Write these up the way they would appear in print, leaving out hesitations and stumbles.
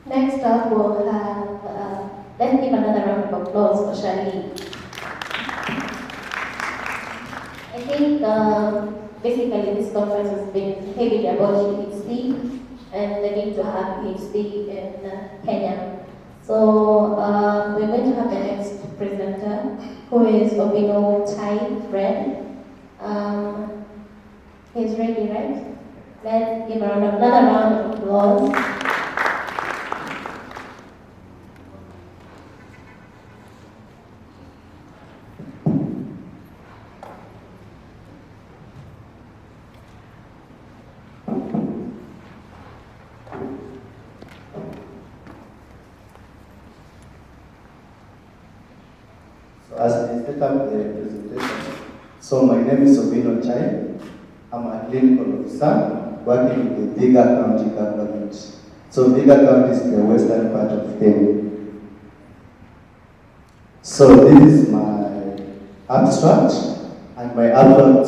Next up, we'll have, let's give another round of applause for Charlene. I think basically this conference has been heavily about UHC and the need to have UHC in Kenya. So we're going to have the next presenter, who is Obino Tai Fred. He's ready, right? Let's give another round of applause. As I set up the presentation, so my name is Obino Chai. I'm a clinical officer working with the Viga County government. So Viga County is the western part of Kenya. So this is my abstract, and my abstract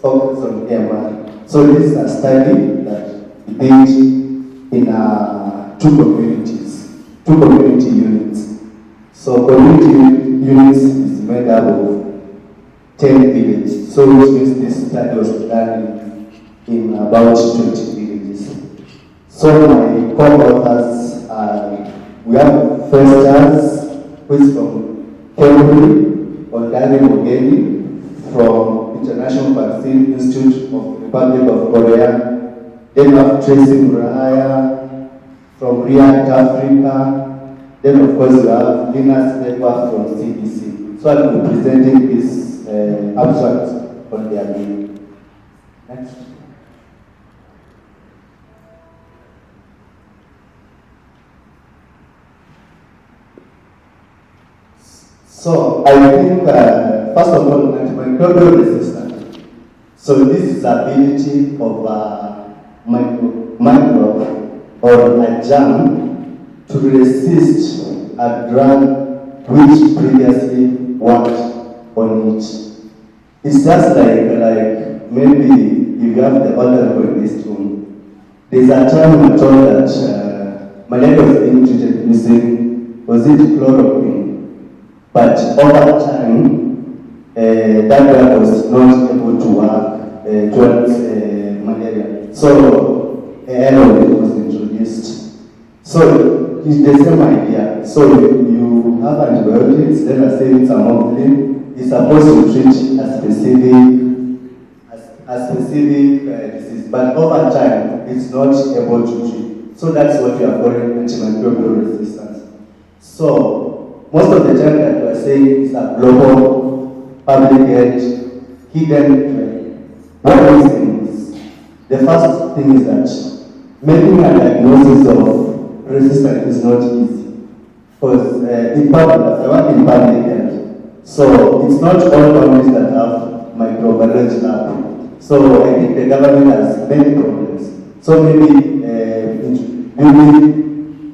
focuses on AMR. So this is a study that we did in two community units. So community units is made up of 10 villages. So which means this study was done in about 20 villages. So my co-authors are, we have first who is from Kemri, Ondani Mogeni, from International Vaccine Institute of the Republic of Korea. Then we have Tracy Muraya from Riyadh, Africa. Then of course we have Linus Network from CDC. So I will be presenting this abstract on their behalf. Next. So I think first of all, antimicrobial resistance. So this is the ability of microbe or a germ to resist a drug which previously worked on it. It's just like maybe if you have the older in this room, there's a time we told that malaria was being treated using, was it chloroquine? But over time, that drug was not able to work towards malaria. So heroin was introduced. So it's the same idea. So you have antibiotics, let us say it's amoxicillin, it's supposed to treat a specific disease, but over time it's not able to treat. So that's what we are calling antimicrobial resistance. So most of the time that we are saying is a global public health hidden trend. What is things? The first thing is that making a diagnosis of resistance is not easy. Because in public, I work in public health. So it's not all countries that have microbiology lab. So I think the government has many problems. So maybe building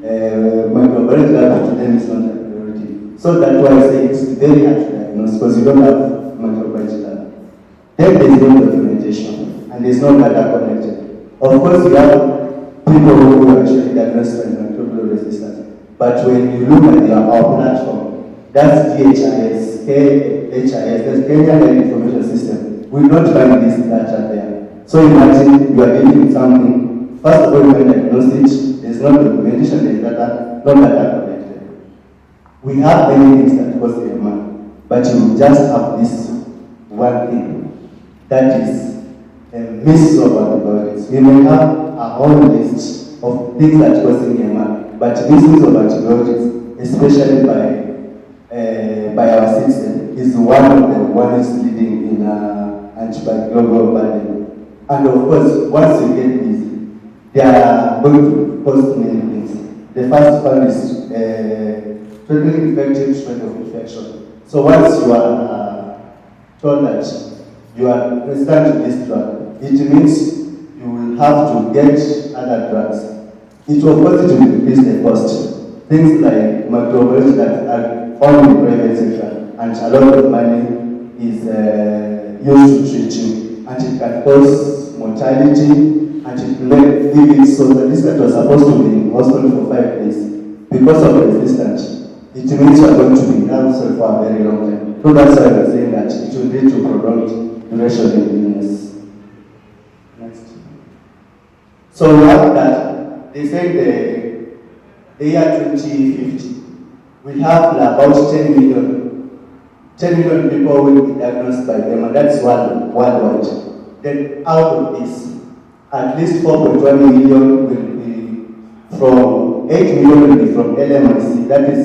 microbiology lab to them is not a priority. So that's why I say it's very hard to diagnose because you don't have microbiology lab. Then there's no documentation and there's no data connected. Of course, you have people who actually diagnosed as microbial resistance. But when you look at our platform, that's DHIS, that's Kenya Health Information System. We don't find this data there. So imagine you are dealing with something. First of all, you can diagnose it. There's no documentation, there's data, no data connected. We have many things that cause AMR, but you just have this one thing. That is a misuse of antibiotics. We may have a whole list of things that cause AMR, but misuse of antibiotics, especially by our system, is one of the ones leading in antimicrobial burden. And of course, once you get this, they are going to cause many things. The first one is totally infective spread of infection. So once you are told that you are resistant to this drug, it means you will have to get other drugs. It will positively increase the cost. Things like microbiology that are found in the private sector, and a lot of money is used to treat you, and it can cause mortality and it leave it so the resistant was supposed to be in hospital for 5 days. Because of the resistance, it means you are going to be in hospital for a very long time. So that's why I'm saying that it will lead to prolonged duration in illness. Next. So we have that. They say the year 2050, we have about 10 million people will be diagnosed by them, and that's worldwide. Then out of this, at least 4.1 million will be from, 8 million will be from LMIC, that is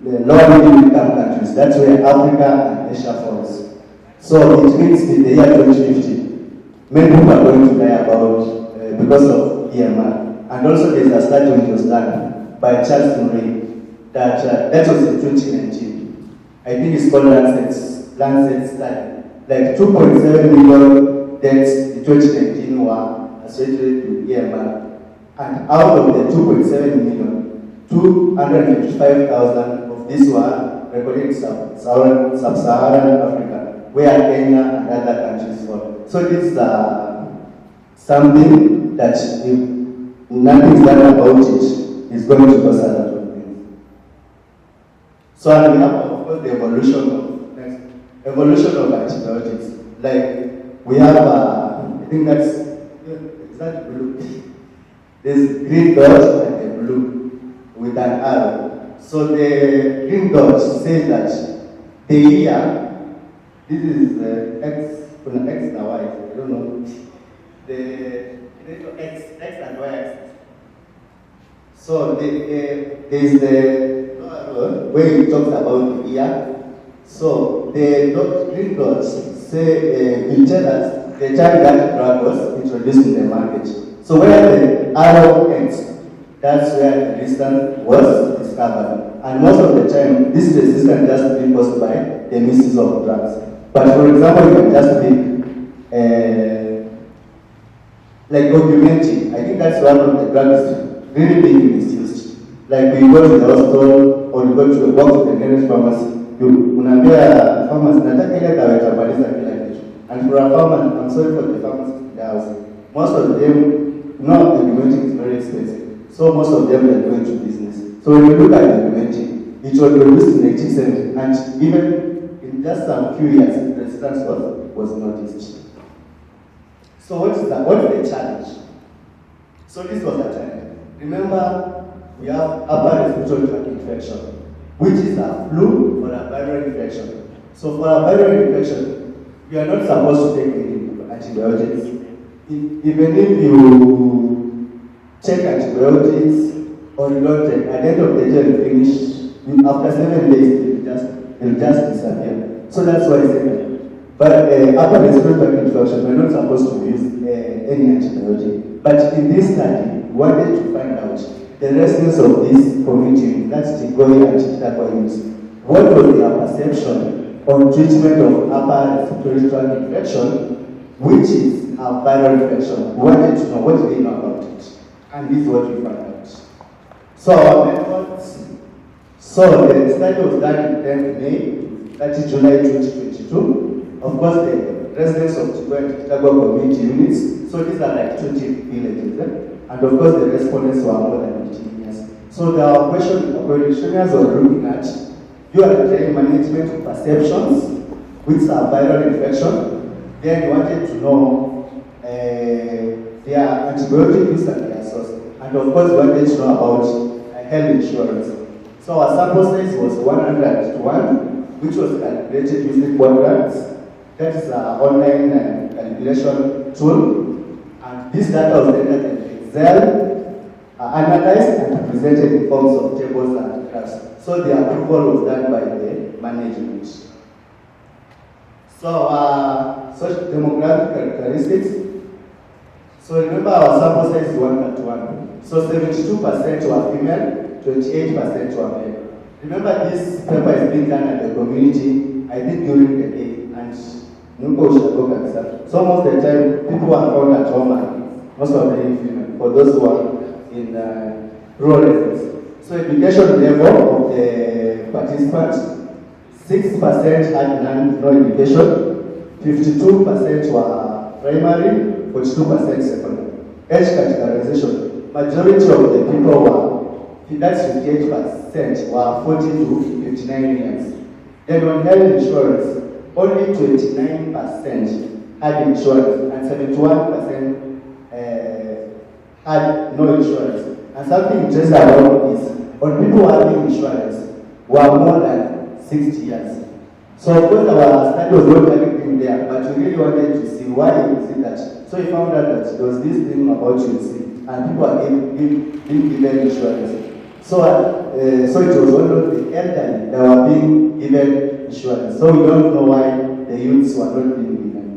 the lower middle income countries. That's where Africa and Asia falls. So it means in the year 2050, many people are going to die about because of EMR. And also there's a study which was done by Charles Murray that was in 2019. I think it's called Lancet study. Like 2.7 million deaths in 2019 were associated with EMR. And out of the 2.7 million, 255,000 of these were recorded in sub-Saharan Africa, where Kenya and other countries fall. So this is something that if nothing is done about it, is going to cause a lot of pain. So and we have, of course, the evolution of antibiotics. Like we have, I think is that blue? There's green dot and a blue with an arrow. So the green dot says that the year, this is X and Y, I don't know. The X and Y axis. So there is the where it talks about the year. So the green dots say will tell us the time that drug was introduced in the market. So where the arrow ends, that's where the resistance was discovered. And most of the time, this resistance just being caused by the misuse of drugs. But for example, you can just pick like augmentin. I think that's one of the drugs really being misused. Like we go to the hospital or we go to walk to the nearest pharmacy. Unaambia pharmacy nataka ile dawa itamaliza kila kitu. And for a pharmacy, I'm sorry for the pharmacy in the house. Most of them, augmentin is very expensive. So most of them are going to business. So when you look at augmentin, it was produced in 1970, and even in just a few years, the resistance was noticed. So what's the challenge? So this was the challenge. Remember, we have upper respiratory tract infection, which is a flu or a viral infection. So for a viral infection, we are not supposed to take any antibiotics. Even if you take antibiotics or you don't take, at the end of the day, you finish. After 7 days, it will just disappear. So that's why I said. But upper respiratory infection, we're not supposed to use any antibiotic. But in this study, we wanted to find out the residents of this community, that's Tigoi and Chitako use. What was their perception on treatment of upper respiratory tract infection, which is a viral infection? We wanted to know what they know about it. And this is what we found out. So our methods. So the study was done in 10th May, 30 July 2022. Of course, the residents of Tigoi and Chitako community units. So these are like 20 villages. And of course, the respondents were more than 15 years. So the questionnaires were looking at your management of perceptions, which are viral infection. Then we wanted to know their antibiotic use and their source. And of course, we wanted to know about health insurance. So our sample size was 100 to 1, which was calculated using quadrants. That is an online calculation tool. And this data was entered in Excel, analyzed and presented in forms of tables and graphs. So the approval was done by the management. So such demographic characteristics. So remember our sample size is 1:1. So 72% were female, 28% were male. Remember this paper is being done at the community, I think during the day, and so most of the time people are found at home and most of them female, for those who are in rural areas. So education level of the participants, 6% had no education, 52% were primary, 42% secondary. age categorization, majority of the people were, that's 58%, were 40 to 59 years. Then on health insurance, only 29% had insurance and 71% had no insurance. And something interesting about this, on people having insurance were more than 60 years. So of course our study was not everything there, but we really wanted to see why is it that. So we found out that there was this thing about UHC, and people are being given insurance. So it was one of the elderly that were being given insurance. So we don't know why the youths were not being given.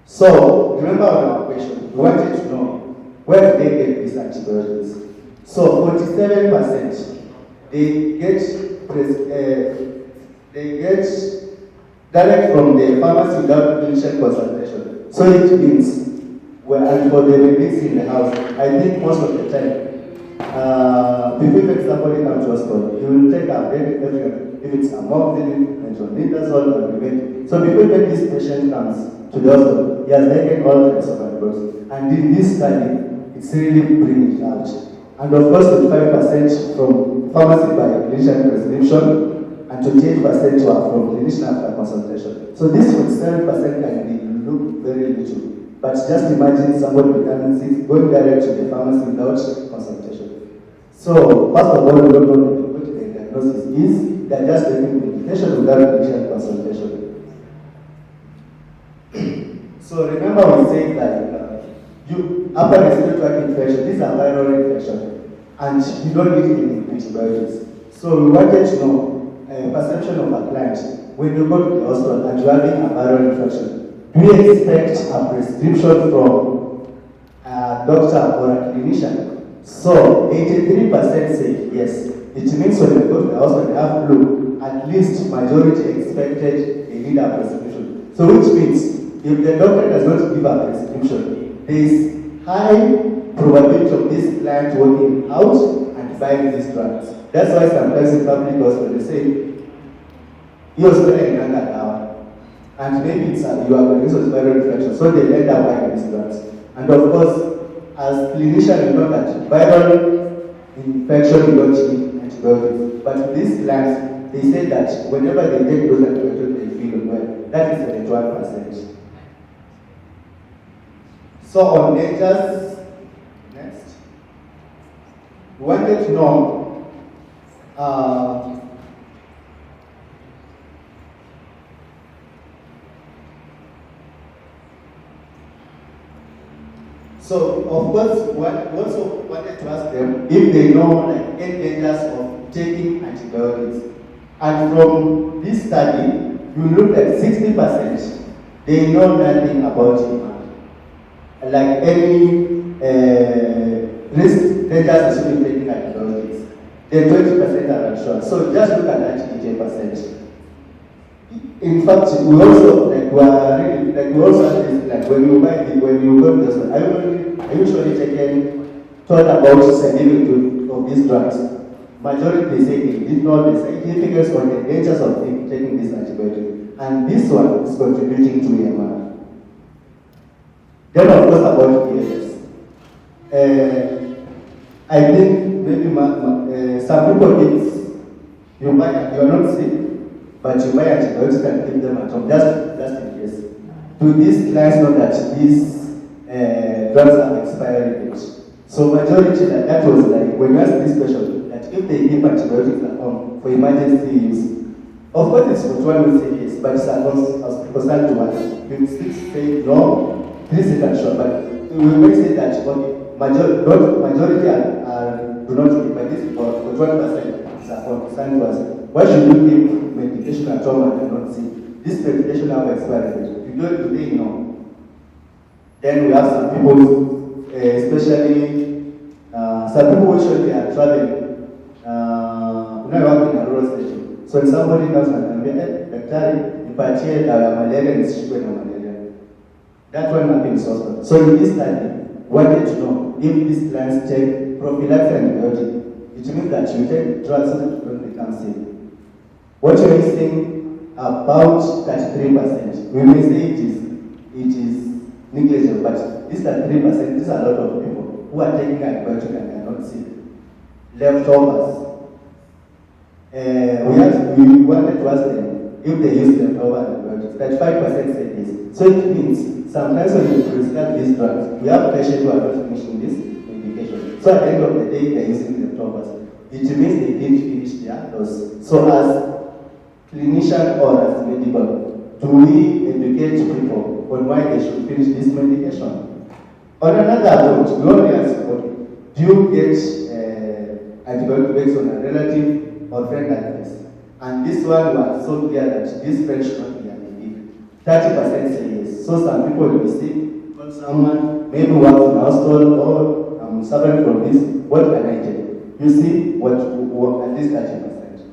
So remember our question, we wanted to know where do they get these antibiotics. So 47% they get direct from the pharmacy without clinician consultation. So it means, and for the medics in the house, I think most of the time, before somebody comes to hospital, you will take a break if it's amoxicillin, metronidazole, or preventive. So before this patient comes to the hospital, he has taken all types of antibiotics. And in this study, it's really bringing it out. And of course, 25% from pharmacy by clinician prescription, and 28% were from clinician after consultation. So this 47% can look very little. But just imagine somebody becoming sick, going direct to the pharmacy without consultation. So first of all, we don't know what the diagnosis is. They're just taking medication without clinician consultation. So remember we said that upper respiratory infection, these are viral infections, and you don't need any antibiotics. So we wanted to know perception of a client when you go to the hospital and you're having a viral infection. Do you expect a prescription from a doctor or a clinician? So 83% say yes. It means when they go to the hospital they have flu, at least majority expected they need a prescription. So which means if the doctor does not give a prescription, there is high probability of this client working out and buying these drugs. That's why sometimes in public hospital they say, you are spending another hour, and maybe it's you are going to viral infection, so they end up buying these drugs. And of course, as clinicians, you know that viral infection you don't need antibiotics. But with these clients, they say that whenever they take those antibiotics, they feel well. That is 71%. So on dangers, next, we wanted to know so of course, we also wanted to ask them if they know like 8 dangers of taking antibiotics. And from this study, you look at 60%, they know nothing about it. Like any risk dangers associated with taking antibiotics. Then 20% are unsure. So just look at that 80%. In fact, we also we also have this, like when you go to the hospital, I usually taught about scientific of these drugs. Majority they say they did not the significance or the dangers of taking this antibiotic. And this one is contributing to EMR. Then of course about PLS. I think maybe some people think you are not sick, but you buy antibiotics and keep them at home, just in case. Do these clients know that these drugs have expiry date? So majority that was like, when you ask this question, that if they give antibiotics at home for emergency use, of course it's what one will say yes, but it's a concern to us. You still say no, this is not sure, but we may say that okay, majority do not give, but this is for 1% is a concern to us. Why should you give medication at home and not see? This medication have expired. You don't today know. Then we have some people, especially some people usually are traveling. I work in a rural station. So if somebody comes and Daktari, nipatie malaria nisishikwe na malaria. That one happens also. So in this study, wanted to know if these clients take prophylaxis antibiotic. It means that you take drugs so that you don't become sick. What you are saying about 33%, we may say it is negligible, but these are 3%, these are a lot of people who are taking antibiotics and they are not sick. Leftovers. We wanted to ask them if they use leftover antibiotics. 35% said yes. So it means sometimes when you prescribe these drugs, we have patients who are not finishing this medication. So at the end of the day, they're using leftovers. It means they didn't finish their dose. So as clinician or as medical, do we educate people on why they should finish this medication? On another approach, we only ask, do you get antibiotic based on a relative or friend advice? And this one was so clear that this friend should not be an ED. 30% say yes. So some people will be sick, call someone, maybe work in a household, or I'm suffering from this, what can I take? You see, what at least 30%.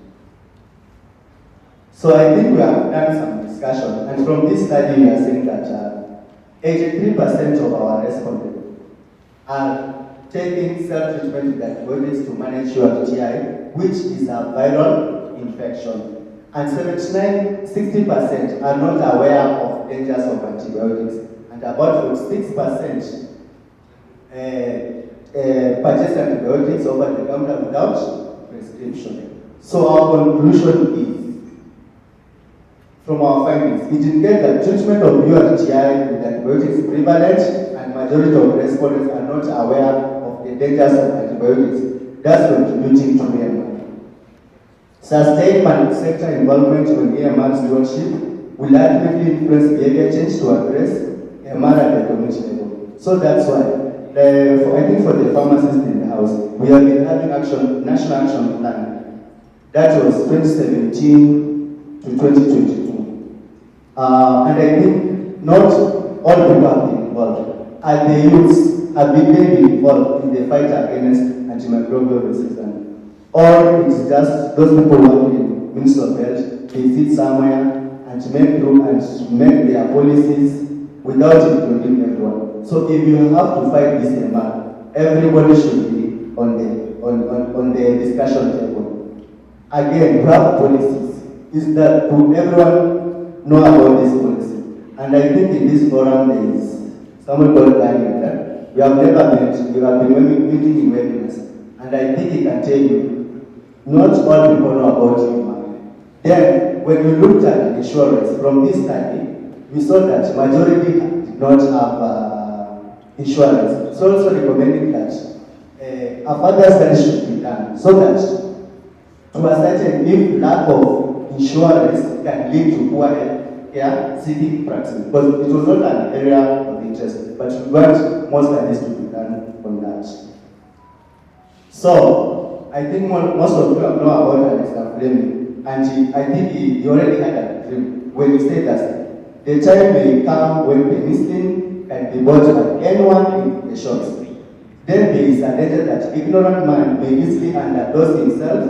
So I think we have done some discussion, and from this study we are saying that 83% of our respondents are taking self-treatment with antibiotics to manage UHC, which is a viral infection. And 60% are not aware of dangers of antibiotics, and about 6% purchase antibiotics over the counter without prescription. So our conclusion is, from our findings, it indicates that treatment of UHC with antibiotics is prevalent, and majority of respondents are not aware of the dangers of antibiotics, thus contributing to AMR. Sustained public sector involvement on AMR stewardship will ultimately influence behavior change to address AMR at the community level. So that's why, I think for the pharmacists in the house, we have been having national action plan. That was 2017 to 2022. And I think not all people have been involved. And the youths have been involved in the fight against antimicrobial resistance. Or it's just those people working in Ministry of Health, they sit somewhere and make their policies without including everyone. So if you have to fight this MR, everybody should be on the discussion table. Again, we have policies. Is that to everyone know about this policy? And I think in this forum there is someone called Daniel. We have never met, we have been meeting in webinars. And I think he can tell you, not all people know about you. Then, when we looked at insurance from this study, we saw that majority did not have insurance. So also recommending that a further study should be done so that to ascertain if lack of insurance can lead to poor care seeking practice. Because it was not an area of interest, but we want more studies to be done on that. So, I think most of you know about Alexander Fleming, and I think he already had a dream when he said that the time may come when penicillin can be bought by anyone in a shop. Then there is a danger that ignorant man may easily underdose himself,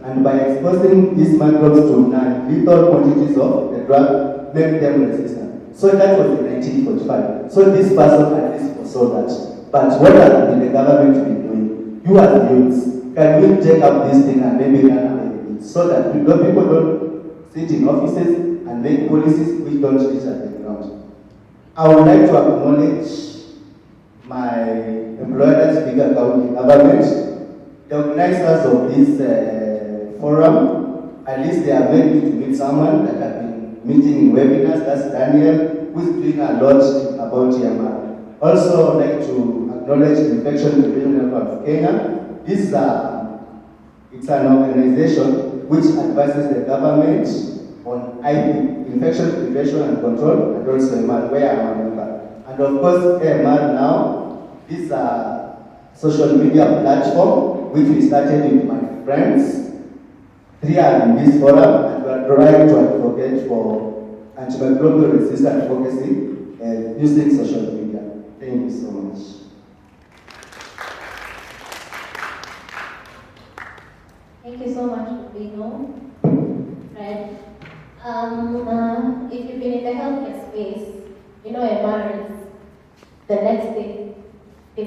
and by exposing these microbes to non-lethal quantities of the drug, make them resistant. So that was in 1945. So this person at least foresaw that. But what has been the government been doing? You as youths, can we take up this thing and maybe run away with it so that people don't sit in offices and make policies which don't reach at the ground? I would like to acknowledge my employers, bigger county government, the organizers of this forum. At least they are ready to meet someone that have been meeting in webinars. That's Daniel, who is doing a lot about EMR. Also, I'd like to acknowledge the Infection Prevention Network of Kenya. This is it's an organization which advises the government on IP, infection prevention and control, and also EMR, where I am a member. And of course, EMR now is a social media platform which we started with my friends. 3 are in this forum, and we are trying to advocate for antimicrobial resistant advocacy using social media. Thank you so much. Thank you so much for being on. Right. If you've been in the healthcare space, you know MR is the next thing